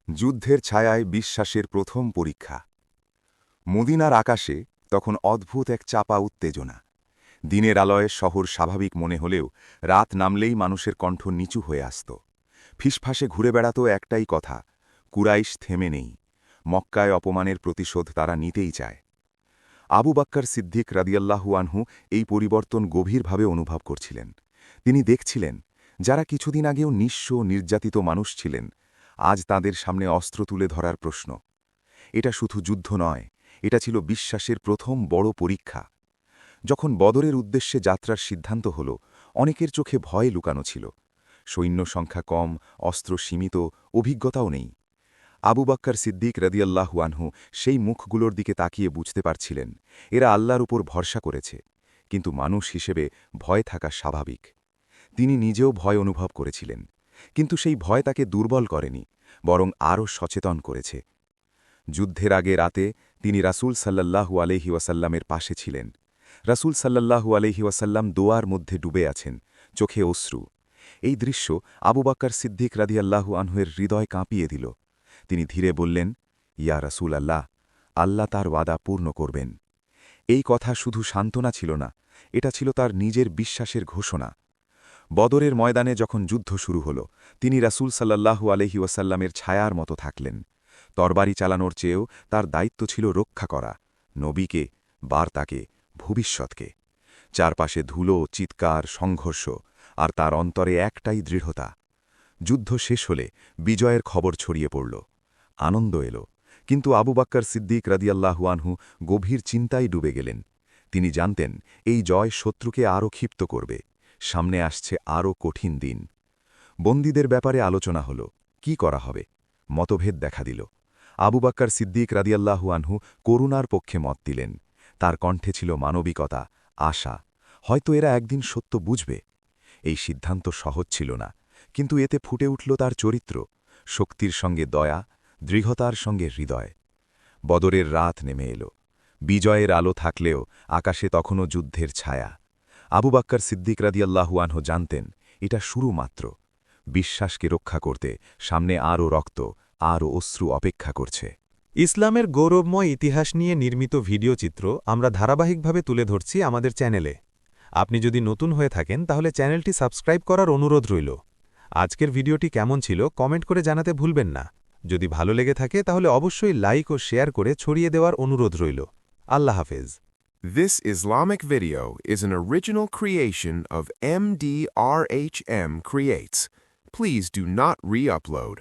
যুদ্ধের ছায়ায় বিশ্বাসের প্রথম পরীক্ষা। মদিনার আকাশে তখন অদ্ভুত এক চাপা উত্তেজনা। দিনের আলোয় শহর স্বাভাবিক মনে হলেও রাত নামলেই মানুষের কণ্ঠ নিচু হয়ে আসত। ফিসফাসে ঘুরে বেড়াত একটাই কথা, কুরাইশ থেমে নেই, মক্কায় অপমানের প্রতিশোধ তারা নিতেই চায়। আবু বাক্কার সিদ্দিক রাদিয়াল্লাহু আনহু এই পরিবর্তন গভীরভাবে অনুভব করছিলেন। তিনি দেখছিলেন, যারা কিছুদিন আগেও নিঃস্ব নির্যাতিত মানুষ ছিলেন, আজ তাদের সামনে অস্ত্র তুলে ধরার প্রশ্ন। এটা শুধু যুদ্ধ নয়, এটা ছিল বিশ্বাসের প্রথম বড় পরীক্ষা। যখন বদরের উদ্দেশ্যে যাত্রার সিদ্ধান্ত হল, অনেকের চোখে ভয় লুকানো ছিল। সৈন্য সংখ্যা কম, অস্ত্র সীমিত, অভিজ্ঞতাও নেই। আবু বাক্কার সিদ্দিক রাদিয়াল্লাহু আনহু সেই মুখগুলোর দিকে তাকিয়ে বুঝতে পারছিলেন, এরা আল্লাহর উপর ভরসা করেছে, কিন্তু মানুষ হিসেবে ভয় থাকা স্বাভাবিক। তিনি নিজেও ভয় অনুভব করেছিলেন, কিন্তু সেই ভয় তাকে দুর্বল করেনি, বরং আরও সচেতন করেছে। যুদ্ধের আগে রাতে তিনি রাসূল সাল্লাল্লাহু আলাইহি ওয়াসাল্লামের পাশে ছিলেন। রাসূল সাল্লাল্লাহু আলাইহি ওয়াসাল্লাম দোয়ার মধ্যে ডুবে আছেন, চোখে অশ্রু। এই দৃশ্য আবু বাক্কার সিদ্দিক রাদিয়াল্লাহু আনহুয়ের হৃদয় কাঁপিয়ে দিল। তিনি ধীরে বললেন, ইয়া রাসূল আল্লাহ, আল্লাহ তার ওয়াদা পূর্ণ করবেন। এই কথা শুধু সান্ত্বনা ছিল না, এটা ছিল তার নিজের বিশ্বাসের ঘোষণা। বদরের ময়দানে যখন যুদ্ধ শুরু হল, তিনি রাসূল সাল্লাল্লাহু আলাইহি ওয়াসাল্লামের ছায়ার মতো থাকলেন। তরবারি চালানোর চেয়েও তার দায়িত্ব ছিল রক্ষা করা নবীকে, বার্তাকে, ভবিষ্যৎকে। চারপাশে ধুলো, চিৎকার, সংঘর্ষ, আর তার অন্তরে একটাই দৃঢ়তা। যুদ্ধ শেষ হলে বিজয়ের খবর ছড়িয়ে পড়ল। আনন্দ এল, কিন্তু আবু বাক্কার সিদ্দিক রাদিয়াল্লাহু আনহু গভীর চিন্তায় ডুবে গেলেন। তিনি জানতেন, এই জয় শত্রুকে আরও ক্ষিপ্ত করবে, সামনে আসছে আরও কঠিন দিন। বন্দীদের ব্যাপারে আলোচনা হল, কি করা হবে। মতভেদ দেখা দিল। আবু বাক্কার সিদ্দিক রাদিয়াল্লাহু আনহু করুণার পক্ষে মত দিলেন। তার কণ্ঠে ছিল মানবিকতা, আশা, হয়তো এরা একদিন সত্য বুঝবে। এই সিদ্ধান্ত সহজ ছিল না, কিন্তু এতে ফুটে উঠল তার চরিত্র, শক্তির সঙ্গে দয়া, দৃঢ়তার সঙ্গে হৃদয়। বদরের রাত নেমে এল। বিজয়ের আলো থাকলেও আকাশে তখনও যুদ্ধের ছায়া। আবু বাক্কার সিদ্দিক রাদিয়াল্লাহু আনহু জানতেন, এটা শুরু মাত্র। বিশ্বাসকে রক্ষা করতে সামনে আরও রক্ত, আরও অশ্রু অপেক্ষা করছে। ইসলামের গৌরবময় ইতিহাস নিয়ে নির্মিত ভিডিও চিত্র আমরা ধারাবাহিকভাবে তুলে ধরছি আমাদের চ্যানেলে। আপনি যদি নতুন হয়ে থাকেন তাহলে চ্যানেলটি সাবস্ক্রাইব করার অনুরোধ রইল। আজকের ভিডিওটি কেমন ছিল কমেন্ট করে জানাতে ভুলবেন না। যদি ভালো লেগে থাকে তাহলে অবশ্যই লাইক ও শেয়ার করে ছড়িয়ে দেওয়ার অনুরোধ রইল। আল্লাহ হাফেজ। This Islamic video is an original creation of MDRHM Creates. Please do not re-upload.